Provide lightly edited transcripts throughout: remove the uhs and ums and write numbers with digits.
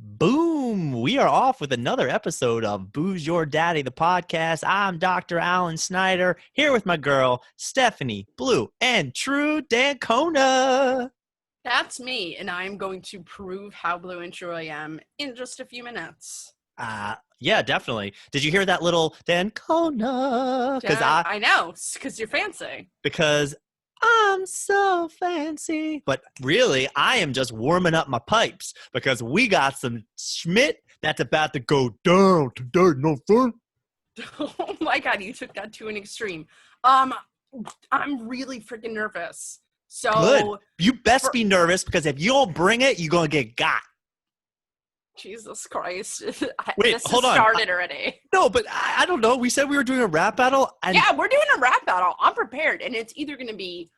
Boom! We are off with another episode of Booze Your Daddy, the podcast. I'm Dr. Alan Snyder, here with my girl, Stephanie Blue and True Dancona. That's me, and I'm going to prove how blue and true I am in just a few minutes. Yeah, definitely. Did you hear that little Dancona? I know, because you're fancy. Because I'm so fancy. But really, I am just warming up my pipes because we got some Schmidt that's about to go down today. No fun. Oh my God, you took that to an extreme. I'm really freaking nervous. So good. You best be nervous because if you don't bring it, you're going to get got. Jesus Christ. Wait, hold on. Started already. No, but I don't know. We said we were doing a rap battle. Yeah, we're doing a rap battle. I'm prepared. And it's either going to be,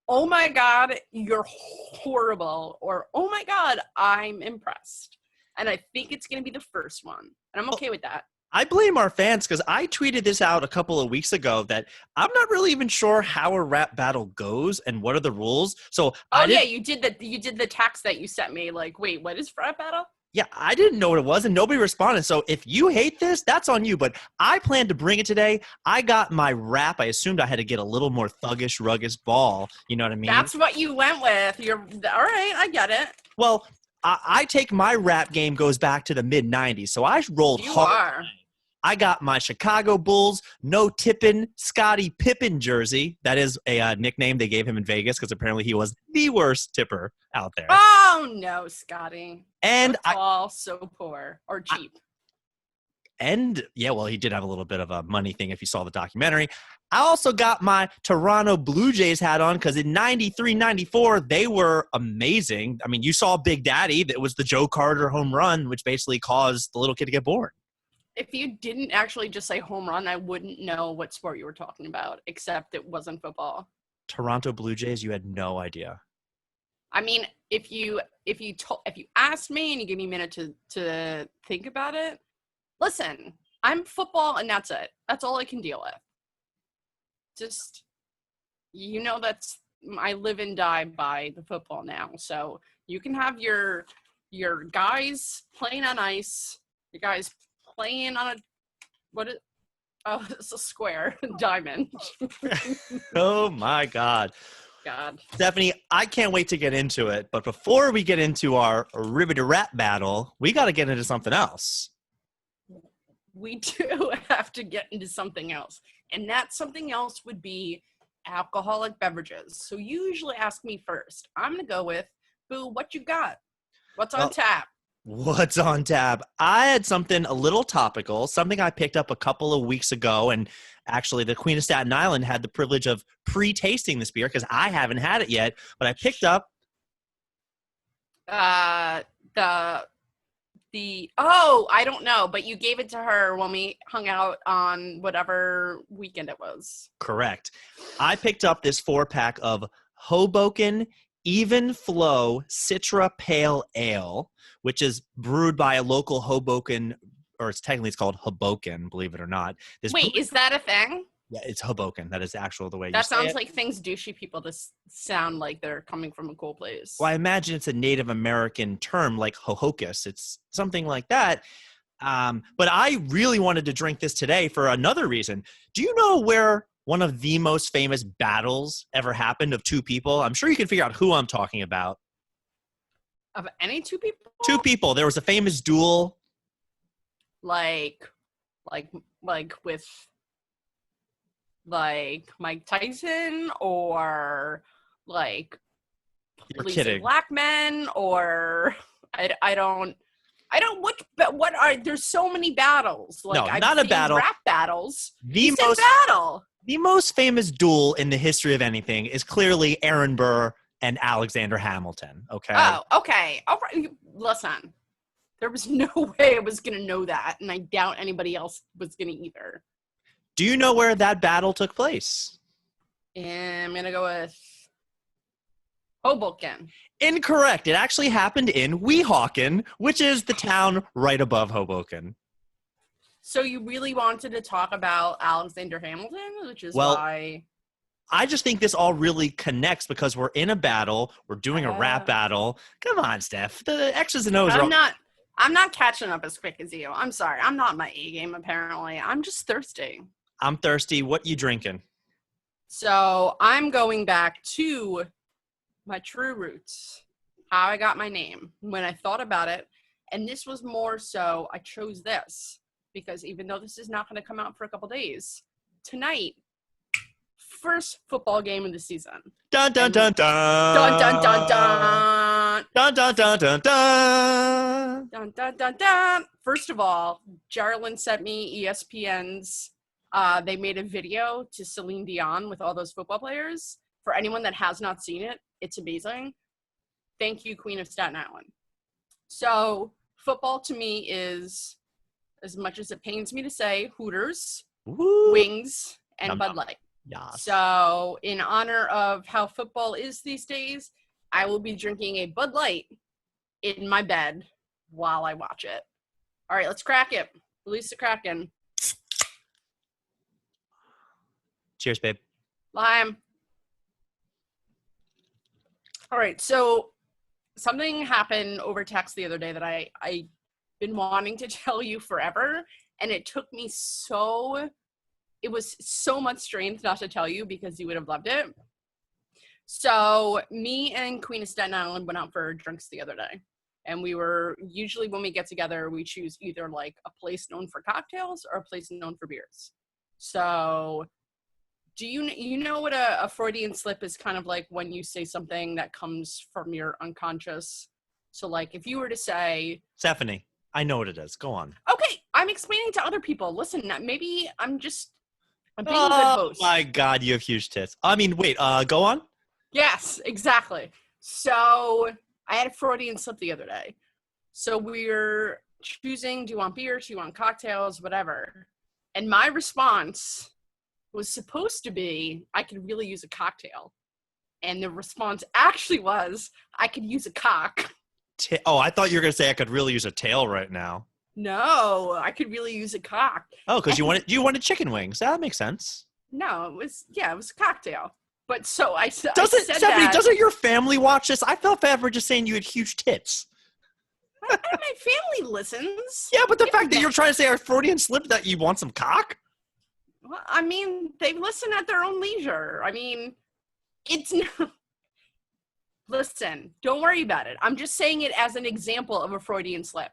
oh my God, you're horrible, or oh my God, I'm impressed. And I think it's going to be the first one. And I'm okay with that. I blame our fans because I tweeted this out a couple of weeks ago that I'm not really even sure how a rap battle goes and what are the rules. So you did the text that you sent me. Like, wait, what is rap battle? Yeah, I didn't know what it was and nobody responded. So if you hate this, that's on you. But I plan to bring it today. I got my rap. I assumed I had to get a little more thuggish, ruggish ball. You know what I mean? That's what you went with. You're all right. I get it. Well, I take my rap game goes back to the mid 90s. So I rolled hard. I got my Chicago Bulls no tippin' Scottie Pippen jersey. That is a nickname they gave him in Vegas because apparently he was the worst tipper out there. Oh no, Scottie! And so poor or cheap. He did have a little bit of a money thing if you saw the documentary. I also got my Toronto Blue Jays hat on because in 93, 94, they were amazing. I mean, you saw Big Daddy. That was the Joe Carter home run, which basically caused the little kid to get born. If you didn't actually just say home run, I wouldn't know what sport you were talking about, except it wasn't football. Toronto Blue Jays, you had no idea. I mean, if you asked me and you give me a minute to think about it, listen, I'm football and that's it. That's all I can deal with. Just, that's I live and die by the football now. So you can have your guys playing on ice, your guys playing on it's a square diamond. Oh my God. Stephanie, I can't wait to get into it. But before we get into our ribbity rap battle, we got to get into something else. We do have to get into something else. And that something else would be alcoholic beverages. So you usually ask me first. I'm going to go with, Boo, what you got? What's on tap? What's on tap? I had something a little topical, something I picked up a couple of weeks ago, and actually the Queen of Staten Island had the privilege of pre-tasting this beer because I haven't had it yet, but I picked up I don't know, but you gave it to her when we hung out on whatever weekend it was. Correct. I picked up this 4-pack of Hoboken Even Flow Citra Pale Ale, which is brewed by a local Hoboken, or it's called Hoboken, believe it or not. Is that a thing? Yeah, it's Hoboken. That is actual the way you say it. That sounds like things douchey people just sound like they're coming from a cool place. Well, I imagine it's a Native American term like Hohokus. It's something like that. But I really wanted to drink this today for another reason. Do you know where one of the most famous battles ever happened of two people? I'm sure you can figure out who I'm talking about. Of any two people? Two people. There was a famous duel. Like with Mike Tyson, or You're kidding. Black men, or I don't what are there's so many battles. Not a battle. Rap battles. The most famous duel in the history of anything is clearly Aaron Burr and Alexander Hamilton. Okay. Oh, okay. All right. Listen, there was no way I was gonna know that, and I doubt anybody else was gonna either. Do you know where that battle took place? I'm gonna go with Hoboken. Incorrect. It actually happened in Weehawken, which is the town right above Hoboken. So you really wanted to talk about Alexander Hamilton, which is why... I just think this all really connects because we're in a battle. We're doing a rap battle. Come on, Steph. The X's and O's I'm not catching up as quick as you. I'm sorry. I'm not my A game, apparently. I'm just thirsty. I'm thirsty. What you drinking? So I'm going back to my true roots, how I got my name. When I thought about it, and this was more so, I chose this because even though this is not going to come out for a couple days, tonight, first football game of the season. Dun dun dun dun. Dun dun dun dun. Dun dun dun dun dun. Dun dun dun dun. First of all, Jarlin sent me ESPN's. They made a video to Celine Dion with all those football players. For anyone that has not seen it, it's amazing. Thank you, Queen of Staten Island. So football to me is, as much as it pains me to say, Hooters, Woo. wings, and Yum, Bud yum. Light. Yes. So in honor of how football is these days, I will be drinking a Bud Light in my bed while I watch it. All right, let's crack it. Release the Kraken. Cheers, babe. Lime. All right, so something happened over text the other day that I've been wanting to tell you forever, and it took me it was so much strength not to tell you because you would have loved it. So me and Queen of Staten Island went out for drinks the other day, and we were, usually when we get together, we choose either like a place known for cocktails or a place known for beers. So do you know what a Freudian slip is? Kind of like when you say something that comes from your unconscious. So like if you were to say, Stephanie, I know what it is. Go on. okay, I'm explaining to other people. Listen, maybe I'm being a good Oh host. my God, you have huge tits. I mean, wait, go on. Yes, exactly. So I had a Freudian slip the other day. So we're choosing, do you want beer? Do you want cocktails? Whatever. And my response was supposed to be, I could really use a cocktail. And the response actually was, I could use a cock. I thought you were going to say I could really use a tail right now. No, I could really use a cock. Oh, because you wanted chicken wings. That makes sense. No, it was a cocktail. But so I said Stephanie, that. doesn't your family watch this? I felt bad for just saying you had huge tits. My family listens. Yeah, but the fact that you're trying to say a Freudian slip that you want some cock? Well, I mean, they listen at their own leisure. I mean, it's not. Listen, don't worry about it. I'm just saying it as an example of a Freudian slip.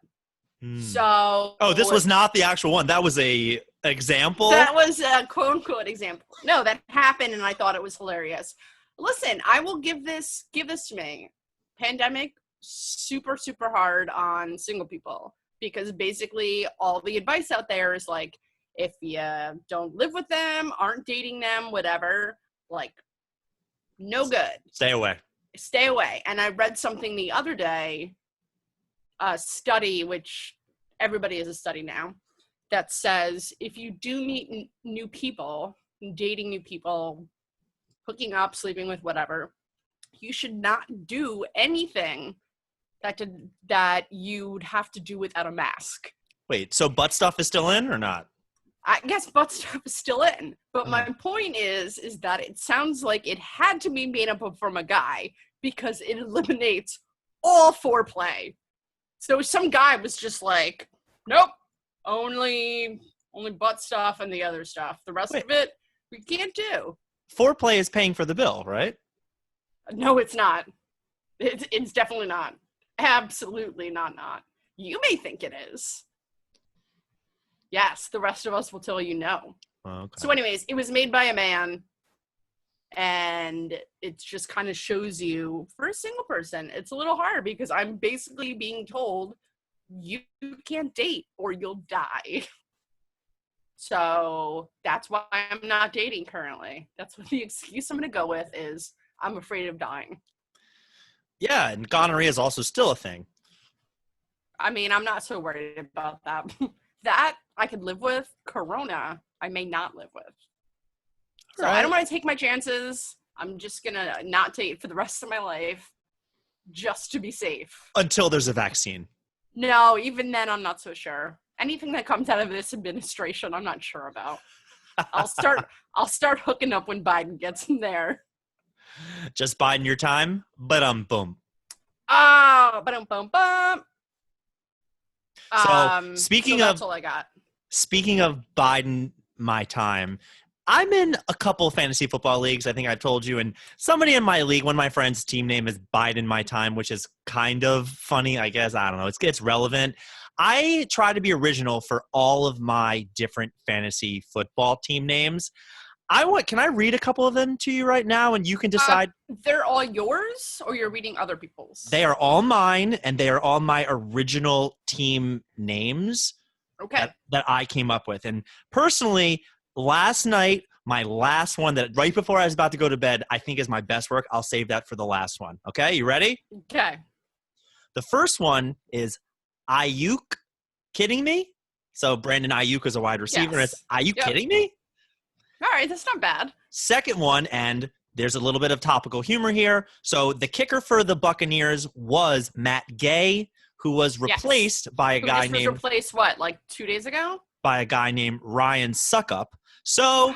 So. Oh, this was not the actual one. That was a example? That was a quote-unquote example. No, that happened, and I thought it was hilarious. Listen, I will give this to me. Pandemic, super, super hard on single people because basically all the advice out there is like, if you don't live with them, aren't dating them, whatever, like, no good. Stay away. Stay away. And I read something the other day, a study, which everybody is a study now, that says if you do meet new people, dating new people, hooking up, sleeping with whatever, you should not do anything that you'd have to do without a mask. Wait, so butt stuff is still in or not? I guess butt stuff is still in. But my point is that it sounds like it had to be made up from a guy because it eliminates all foreplay. So some guy was just like, nope, only butt stuff and the other stuff. The rest of it, we can't do. Foreplay is paying for the bill, right? No, it's not. It's definitely not. Absolutely not. You may think it is. Yes, the rest of us will tell you no. Okay. So anyways, it was made by a man, and it just kind of shows you, for a single person, it's a little hard because I'm basically being told you can't date or you'll die. So that's why I'm not dating currently. That's what the excuse I'm going to go with is I'm afraid of dying. Yeah, and gonorrhea is also still a thing. I mean, I'm not so worried about that. That I could live with. Corona, I may not live with. So I don't want to take my chances. I'm just going to not date for the rest of my life just to be safe. Until there's a vaccine. No, even then, I'm not so sure. Anything that comes out of this administration, I'm not sure about. I'll start hooking up when Biden gets in there. Just biding your time, boom. Oh, boom. So So that's all I got. speaking of Biden, my time, I'm in a couple fantasy football leagues. I think I've told you, and somebody in my league, one of my friends' team name is Biden my time, which is kind of funny, I guess. I don't know. It's relevant. I try to be original for all of my different fantasy football team names. Can I read a couple of them to you right now, and you can decide? They're all yours, or you're reading other people's? They are all mine, and they are all my original team names. Okay. That I came up with. And personally, last night, my last one that right before I was about to go to bed, I think is my best work. I'll save that for the last one. Okay, you ready? Okay. The first one is Ayuk. Kidding me? So Brandon Ayuk is a wide receiver. Yes. And it's Are you kidding me? All right, that's not bad. Second one, and there's a little bit of topical humor here. So the kicker for the Buccaneers was Matt Gay, who was replaced by a guy named replaced what, like 2 days ago? By a guy named Ryan Suckup. So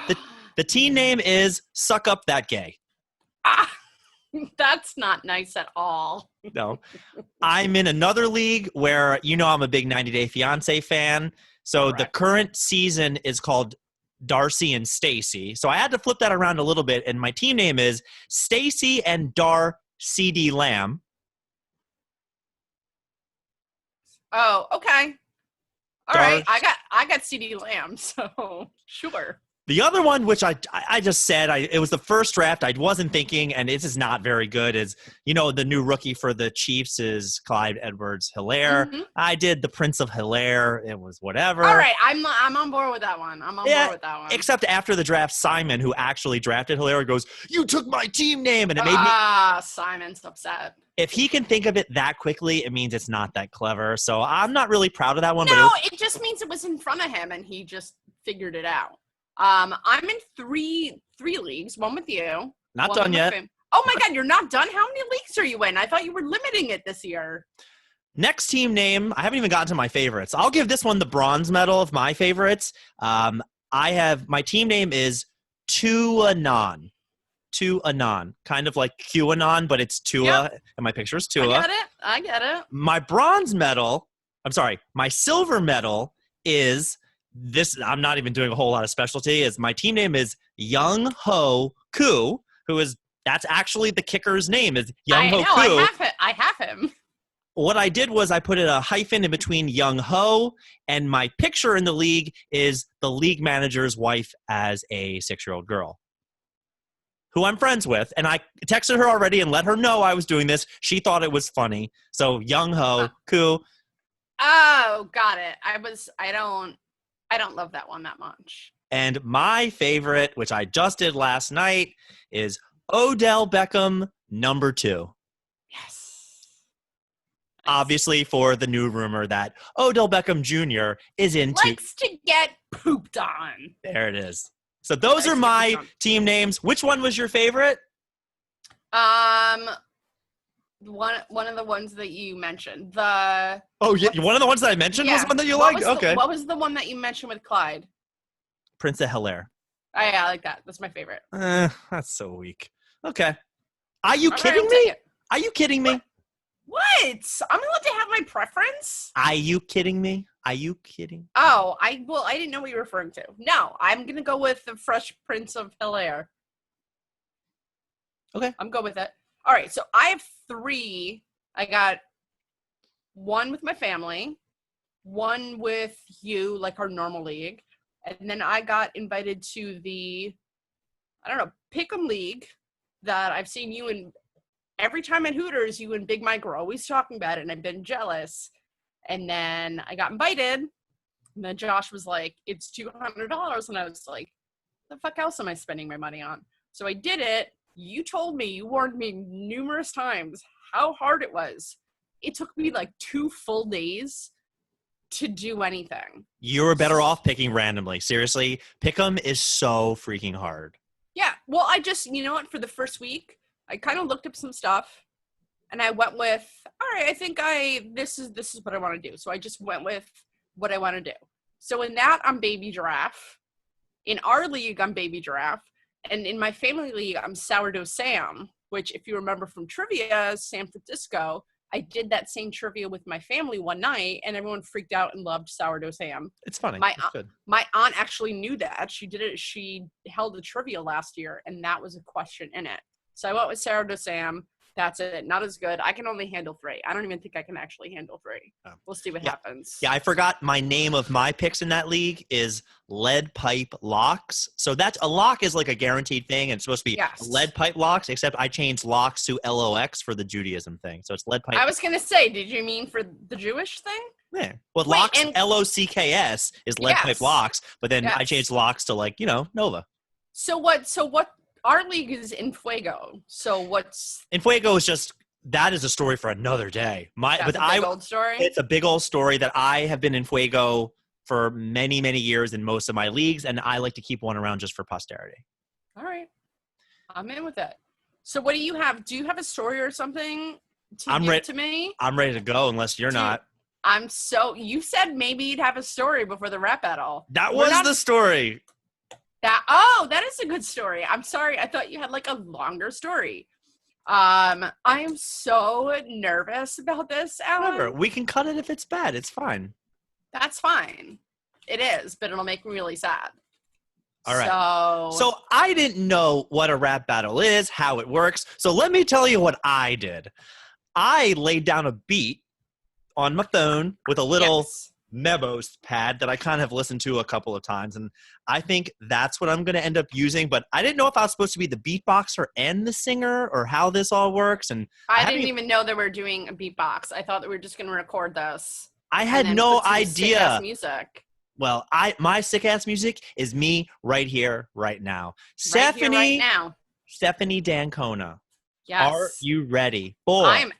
the team name is Suck Up That Gay. Ah, that's not nice at all. No. I'm in another league where I'm a big 90 Day Fiancé fan. So Correct. The current season is called Darcy and Stacy. So I had to flip that around a little bit, and my team name is Stacy and Dar CD Lamb. Oh, okay. All right. I got CD Lamb, so sure. The other one, which I just said, it was the first draft. I wasn't thinking, and this is not very good, is, the new rookie for the Chiefs is Clyde Edwards-Helaire. Mm-hmm. I did the Prince of Hilaire. It was whatever. All right. I'm on board with that one. I'm on board with that one. Except after the draft, Simon, who actually drafted Hilaire, goes, "You took my team name," and it made me... Simon's upset. If he can think of it that quickly, it means it's not that clever. So I'm not really proud of that one. No, it just means it was in front of him, and he just figured it out. I'm in three leagues, one with you. Not done yet. Oh my God, you're not done? How many leagues are you in? I thought you were limiting it this year. Next team name, I haven't even gotten to my favorites. I'll give this one the bronze medal of my favorites. My team name is Tuanon. Tuanon. Kind of like QAnon, but it's Tua, and my picture is Tua. I get it. My silver medal is... This, I'm not even doing a whole lot of specialty, is my team name is Young Ho Koo, that's actually the kicker's name, is Young Ho Koo. I have him. What I did was I put a hyphen in between Young Ho, and my picture in the league is the league manager's wife as a 6-year-old girl, who I'm friends with. And I texted her already and let her know I was doing this. She thought it was funny. So Young Ho Koo. Oh, got it. I don't love that one that much. And my favorite, which I just did last night, is Odell Beckham #2. Yes. Obviously for the new rumor that Odell Beckham Jr. is into... Likes to get pooped on. There it is. So those are my team names. Which one was your favorite? One of the ones that you mentioned. One of the ones that I mentioned was one that you liked? Okay. What was the one that you mentioned with Clyde? Prince of Hilaire. Oh, yeah, I like that. That's my favorite. That's so weak. Okay. Are you kidding me? Are you kidding me? What? I'm allowed to have my preference? Are you kidding me? Are you kidding? Oh, I didn't know what you were referring to. No, I'm going to go with the Fresh Prince of Hilaire. Okay. I'm good with it. All right, so I have 3. I got one with my family, one with you, like our normal league, and then I got invited to the, Pick'em League that I've seen you in. Every time at Hooters, you and Big Mike are always talking about it, and I've been jealous. And then I got invited, and then Josh was like, "It's $200," and I was like, "The fuck else am I spending my money on?" So I did it. You warned me numerous times how hard it was. It took me like 2 full days to do anything. You were better off picking randomly. Seriously, Pick'em is so freaking hard. Yeah. Well, I just, for the first week, I kind of looked up some stuff, and I went with, all right, I think this is what I want to do. So I just went with what I want to do. So in that, I'm Baby Giraffe. In our league, I'm Baby Giraffe. And in my family league, I'm Sourdough Sam, which, if you remember from trivia, San Francisco, I did that same trivia with my family one night, and everyone freaked out and loved sourdough Sam. It's funny. My It's good. my aunt actually knew that. She did it. She held a trivia last year, and that was a question in it. So I went with sourdough Sam. That's it. Not as good. I can only handle 3. I don't even think I can actually handle 3. Oh. We'll see what Yeah. happens. Yeah, I forgot my name of my picks in that league is lead pipe locks. So that's a lock is like a guaranteed thing, and it's supposed to be Yes. lead pipe locks, except I changed locks to LOX for the Judaism thing. So it's lead pipe. I was going to say, did you mean for the Jewish thing? Yeah. Well, Wait, locks, and- LOCKS is lead Yes. pipe locks, but then I Yes. changed locks to like, Nova. So what our league is in Fuego. So what's And Fuego is just, that is a story for another day. that's a big old story? It's a big old story that I have been in Fuego for many, many years in most of my leagues, and I like to keep one around just for posterity. All right. I'm in with it. So what do you have? Do you have a story or something to give to me? I'm ready to go unless you're not. You said maybe you'd have a story before the rap battle. That was the story. That is a good story. I'm sorry. I thought you had like a longer story. I am so nervous about this, Alan. Whatever. We can cut it if it's bad. It's fine. That's fine. It is, but it'll make me really sad. All right. So I didn't know what a rap battle is, how it works. So let me tell you what I did. I laid down a beat on my phone with a little memos pad that I kind of listened to a couple of times. And I think that's what I'm going to end up using. But I didn't know if I was supposed to be the beatboxer and the singer or how this all works. And I didn't even know that we were doing a beatbox. I thought that we were just going to record this. I had no idea. Sick-ass music. Well, my sick-ass music is me right here, right now. Right here, right now. Stephanie Dancona. Yes. Are you ready? Boy. I'm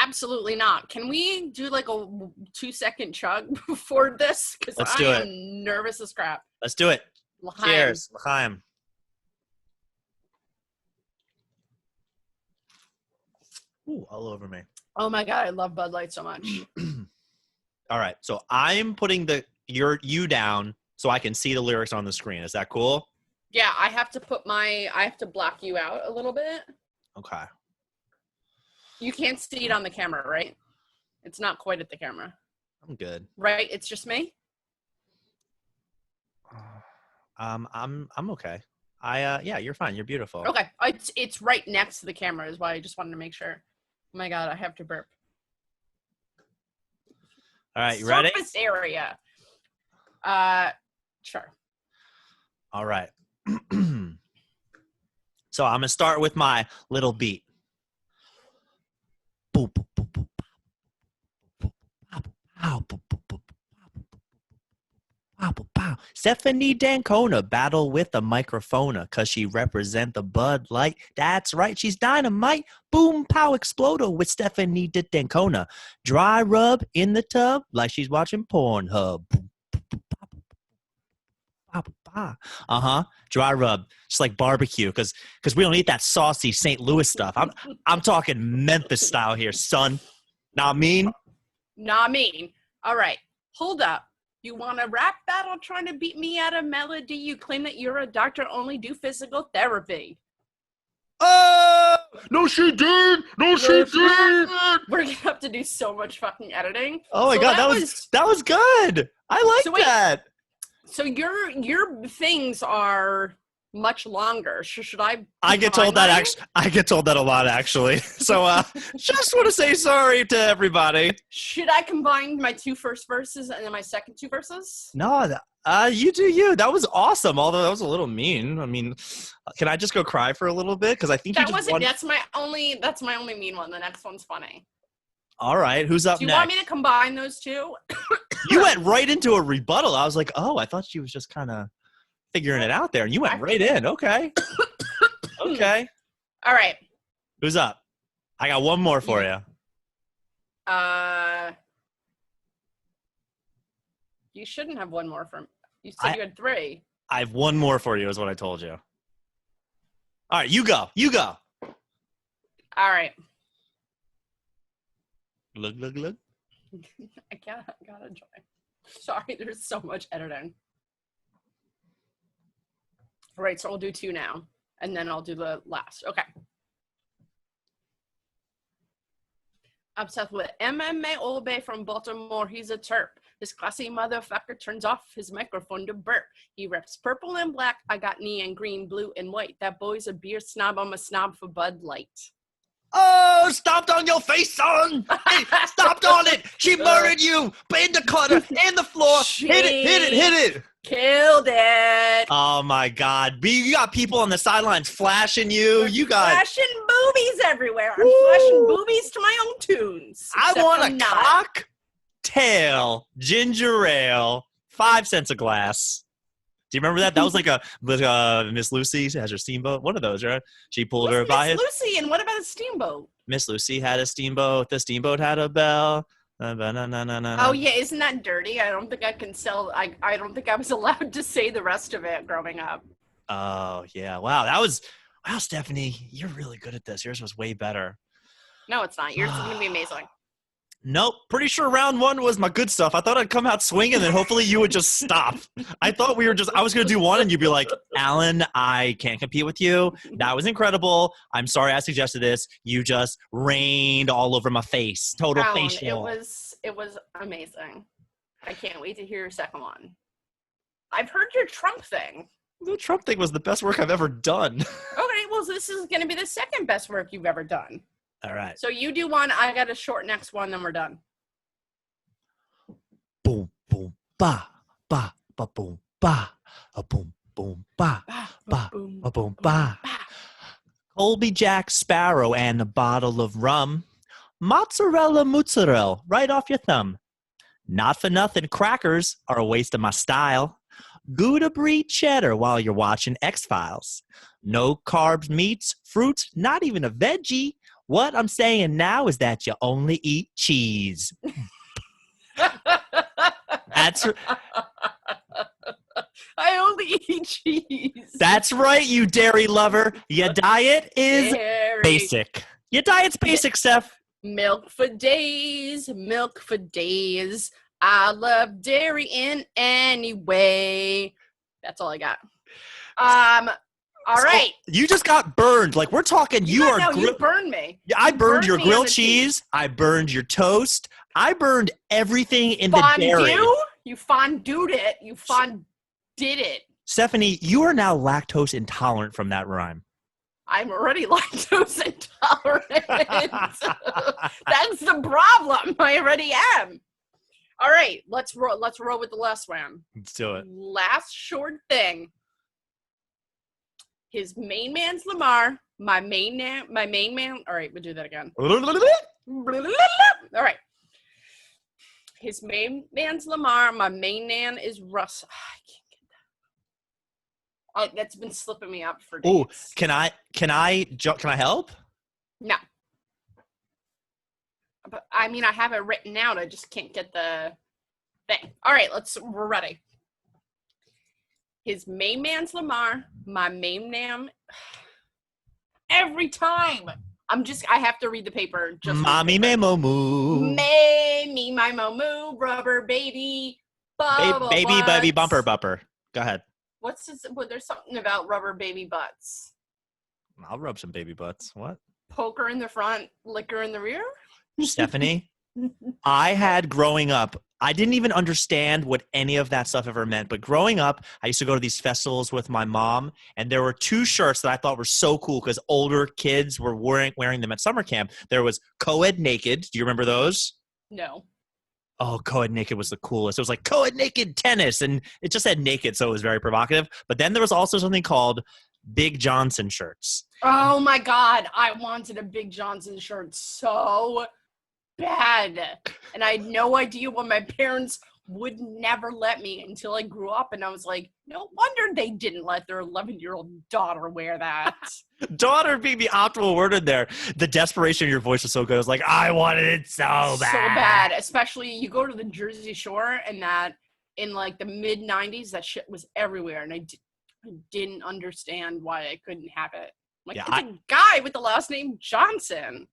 absolutely not. Can we do like a 2-second chug before this? Because I am nervous as crap. Let's do it. L'chaim. Cheers. L'chaim. Ooh, all over me. Oh my God, I love Bud Light so much. All right. So I'm putting you down so I can see the lyrics on the screen. Is that cool? Yeah, I have to block you out a little bit. Okay. You can't see it on the camera, right? It's not quite at the camera. I'm good. Right? It's just me? I'm okay. Yeah, you're fine. You're beautiful. Okay. It's right next to the camera is why I just wanted to make sure. Oh my God, I have to burp. All right, you ready? Surface area. Sure. All right. So I'm gonna start with my little beat. Stephanie Dancona battle with the microphone cause she represent the Bud Light. That's right, she's dynamite. Boom, pow, exploder with Stephanie Dancona. Dry rub in the tub like she's watching Pornhub. Dry rub, just like barbecue, because we don't eat that saucy St. Louis stuff. I'm talking Memphis style here, son. Not mean. Not mean. All right, hold up. You want a rap battle trying to beat me at a melody? You claim that you're a doctor, only do physical therapy. Oh, no, she did. No, she did. We're gonna have to do so much fucking editing. Oh my God, that was good. I like that. So your things are much longer. Should I? I get told that I get told that a lot actually. So just want to say sorry to everybody. Should I combine my 2 first verses and then my second 2 verses? No, you do you. That was awesome. Although that was a little mean. I mean, can I just go cry for a little bit? Because I think that's my only mean one. The next one's funny. All right, who's up next? Do you want me to combine those 2? You went right into a rebuttal. I was like, oh, I thought she was just kind of figuring it out there, and you went right in. Okay. Okay. All right. Who's up? I got one more for you. You shouldn't have one more from. You said you had 3. I have one more for you, is what I told you. All right, you go. You go. All right. Look. I gotta join. Sorry, there's so much editing. All right, so I'll do 2 now, and then I'll do the last. Okay. Obsessed with MMA Olbe from Baltimore. He's a Terp. This classy motherfucker turns off his microphone to burp. He reps purple and black. I got neon green, blue, and white. That boy's a beer snob. I'm a snob for Bud Light. Oh, stomped on your face, son. Hey, stomped on it. She murdered you. In the cutter, in the floor. Hit it. Killed it. Oh, my God. You got people on the sidelines flashing you. You got... flashing boobies everywhere. I'm flashing boobies to my own tunes. I want a cocktail ginger ale, 5 cents a glass. Do you remember that? That was like a Miss Lucy has her steamboat. One of those, right? She pulled her by Miss Lucy, and what about a steamboat? Miss Lucy had a steamboat. The steamboat had a bell. Oh yeah, isn't that dirty? I don't think I can sell. I don't think I was allowed to say the rest of it growing up. Oh yeah, wow, Stephanie, you're really good at this. Yours was way better. No, it's not. Yours is gonna be amazing. Nope. Pretty sure round 1 was my good stuff. I thought I'd come out swinging and then hopefully you would just stop. I thought I was going to do one and you'd be like, Alan, I can't compete with you. That was incredible. I'm sorry I suggested this. You just rained all over my face. Total Alan, facial. It was amazing. I can't wait to hear your second one. I've heard your Trump thing. The Trump thing was the best work I've ever done. Okay, well, this is going to be the second best work you've ever done. All right. So you do one, I got a short next one, then we're done. Boom, boom, ba, ba, ba, boom, ba, a boom, boom, ba, ba, a boom, ba. Colby Jack Sparrow and a bottle of rum. Mozzarella mozzarella right off your thumb. Not for nothing, crackers are a waste of my style. Gouda brie cheddar while you're watching X-Files. No carbs, meats, fruits, not even a veggie. What I'm saying now is that you only eat cheese. That's I only eat cheese. That's right, you dairy lover. Your diet is basic. Your diet's basic, Steph. Milk for days, milk for days. I love dairy in any way. That's all I got. All right. You just got burned. Like, we're talking, you burned me. Yeah, I burned your grilled cheese. I burned your toast. I burned everything in the dairy. You fondued it. You fondid it. Stephanie, you are now lactose intolerant from that rhyme. I'm already lactose intolerant. That's the problem. I already am. All right, let's roll with the last one. Let's do it. Last short thing. His main man's Lamar. My main man. All right, we'll do that again. All right. His main man's Lamar. My main man is Russ. I can't get that. That's been slipping me up for days. Oh, can I help? No. But I mean, I have it written out. I just can't get the thing. All right, we're ready. His main man's Lamar. My main man. Every time. I have to read the paper. Just Mommy me momu. Me my momu. Rubber baby. Baby bumper. Go ahead. There's something about rubber baby butts. I'll rub some baby butts. What? Poker in the front, liquor in the rear? Stephanie, I had growing up, I didn't even understand what any of that stuff ever meant. But growing up, I used to go to these festivals with my mom, and there were 2 shirts that I thought were so cool because older kids were wearing them at summer camp. There was Co-Ed Naked. Do you remember those? No. Oh, Co-Ed Naked was the coolest. It was like Co-Ed Naked tennis, and it just said naked, so it was very provocative. But then there was also something called Big Johnson shirts. Oh, my God. I wanted a Big Johnson shirt so bad. And I had no idea why my parents would never let me until I grew up. And I was like, no wonder they didn't let their 11-year-old daughter wear that. Daughter being the optimal word in there. The desperation in your voice was so good. I was like, I wanted it so bad. So bad. Especially you go to the Jersey Shore and that in like the mid-90s, that shit was everywhere. And I didn't understand why I couldn't have it. Like, yeah, it's a guy with the last name Johnson.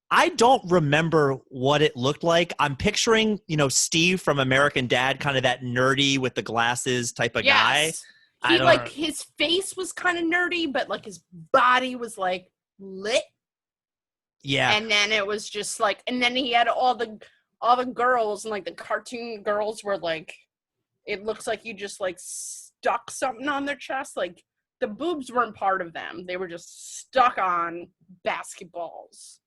I don't remember what it looked like. I'm picturing, Steve from American Dad, kind of that nerdy with the glasses type of guy. His face was kind of nerdy, but like his body was like lit. Yeah. And then it was just like, and then he had all the girls, and like the cartoon girls were like, it looks like you just like stuck something on their chest. Like the boobs weren't part of them. They were just stuck on basketballs.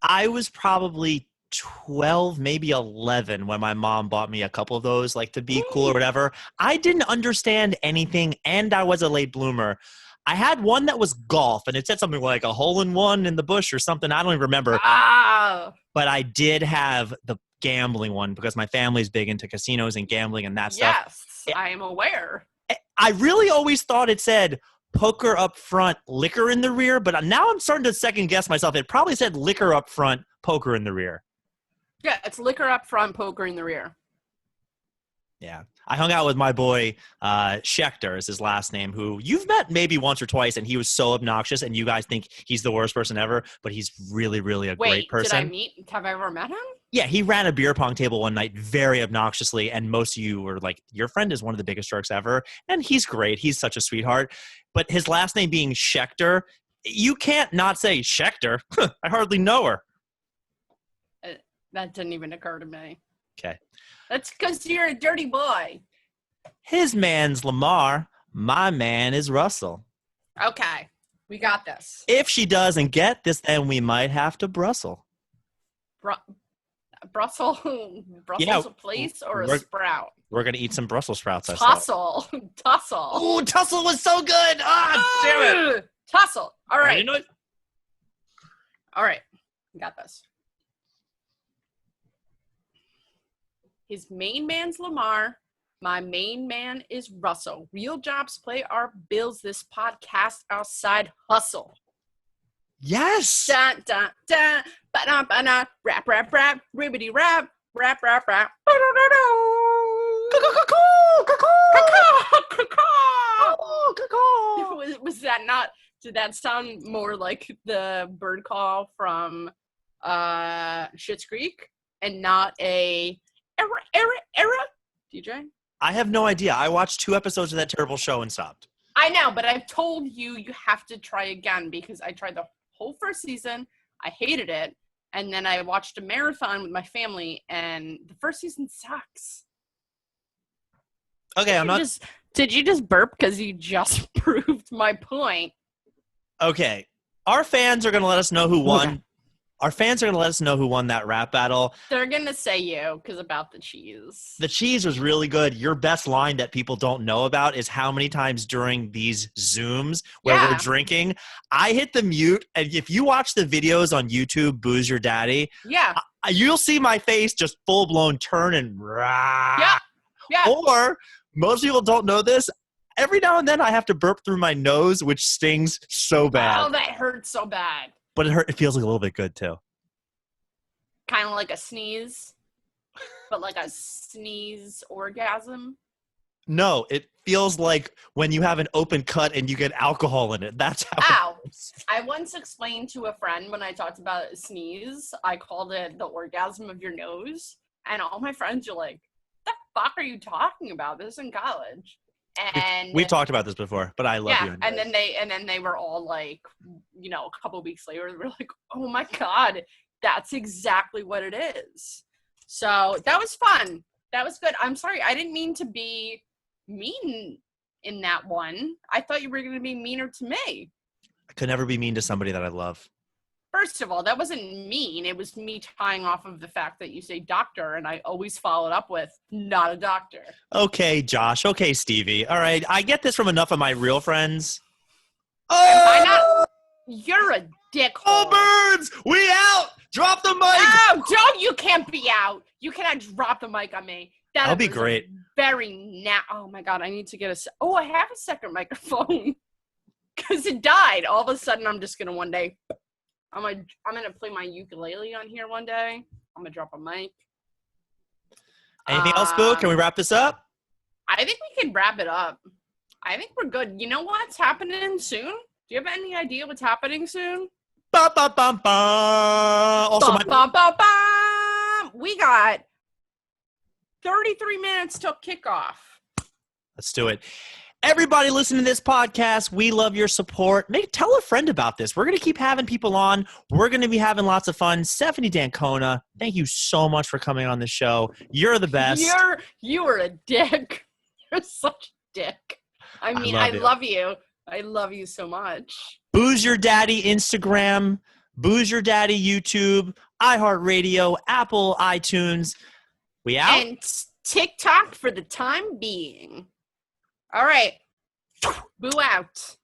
I was probably 12, maybe 11 when my mom bought me a couple of those, like to be cool or whatever. I didn't understand anything, and I was a late bloomer. I had one that was golf, and it said something like a hole-in-one in the bush or something. I don't even remember. Ah. But I did have the gambling one because my family's big into casinos and gambling and that stuff. Yes, I am aware. I really always thought it said poker up front, liquor in the rear, but now I'm starting to second guess myself. It probably said liquor up front, poker in the rear. Yeah, it's liquor up front, poker in the rear. Yeah. I hung out with my boy, Schechter is his last name, who you've met maybe once or twice, and he was so obnoxious, and you guys think he's the worst person ever, but he's really, really a great person. Have I ever met him? Yeah, he ran a beer pong table one night very obnoxiously, and most of you were like, your friend is one of the biggest jerks ever, and he's great. He's such a sweetheart. But his last name being Schechter, you can't not say Schechter. I hardly know her. That didn't even occur to me. Okay. That's because you're a dirty boy. His man's Lamar. My man is Russell. Okay. We got this. If she doesn't get this, then we might have to Brussels. Brussels a place or a sprout? We're going to eat some Brussels sprouts. Tussle. Tussle. Ooh, tussle was so good. Ah, damn it. Tussle. All right. All right. We got this. His main man's Lamar. My main man is Russell. Real jobs pay our bills. This podcast outside hustle. Yes. Dun, dun, dun. Ba-dum, ba-dum. Rap, rap, rap. Ribbity rap. Rap, rap, rap. Was that not? Did that sound more like the bird call from Schitt's Creek and not a era? DJ? I have no idea. I watched 2 episodes of that terrible show and stopped. I know, but I've told you have to try again because I tried the whole first season. I hated it. And then I watched a marathon with my family, and the first season sucks. Okay, Did you just burp because you just proved my point? Okay. Our fans are going to let us know who won. Okay. Our fans are going to let us know who won that rap battle. They're going to say you because about the cheese. The cheese was really good. Your best line that people don't know about is how many times during these Zooms where we're drinking, I hit the mute. And if you watch the videos on YouTube, Booze Your Daddy, you'll see my face just full-blown turn and rah. Yeah. Or most people don't know this. Every now and then I have to burp through my nose, which stings so bad. Oh, that hurts so bad. But it feels like a little bit good, too. Kind of like a sneeze, but like a sneeze orgasm? No, it feels like when you have an open cut and you get alcohol in it. That's how it feels. I once explained to a friend when I talked about a sneeze, I called it the orgasm of your nose. And all my friends are like, what the fuck are you talking about? This is in college. And we've talked about this before, but I love you. And then they were all like, you know, a couple of weeks later, they were like, oh my God, that's exactly what it is. So that was fun. That was good. I'm sorry. I didn't mean to be mean in that one. I thought you were going to be meaner to me. I could never be mean to somebody that I love. First of all, that wasn't mean. It was me tying off of the fact that you say doctor, and I always followed up with not a doctor. Okay, Josh. Okay, Stevie. All right. I get this from enough of my real friends. Oh! You're a dickhole. Oh, birds! We out! Drop the mic! Oh, you can't be out. You cannot drop the mic on me. That'll be great. Oh, my God. I need to get I have a second microphone. Because it died. All of a sudden, I'm just going to one day... I'm gonna play my ukulele on here one day. I'm gonna drop a mic. Anything else, Boo? Can we wrap this up? I think we can wrap it up. I think we're good. You know what's happening soon? Do you have any idea what's happening soon? Ba ba ba ba. Also, we got 33 minutes till kickoff. Let's do it. Everybody listening to this podcast, we love your support. Tell a friend about this. We're going to keep having people on. We're going to be having lots of fun. Stephanie D'Ancona, thank you so much for coming on the show. You're the best. You are a dick. You're such a dick. I mean, I love you. I love you so much. Booze Your Daddy Instagram, Booze Your Daddy YouTube, iHeartRadio, Apple, iTunes. We out? And TikTok for the time being. All right. Boo out.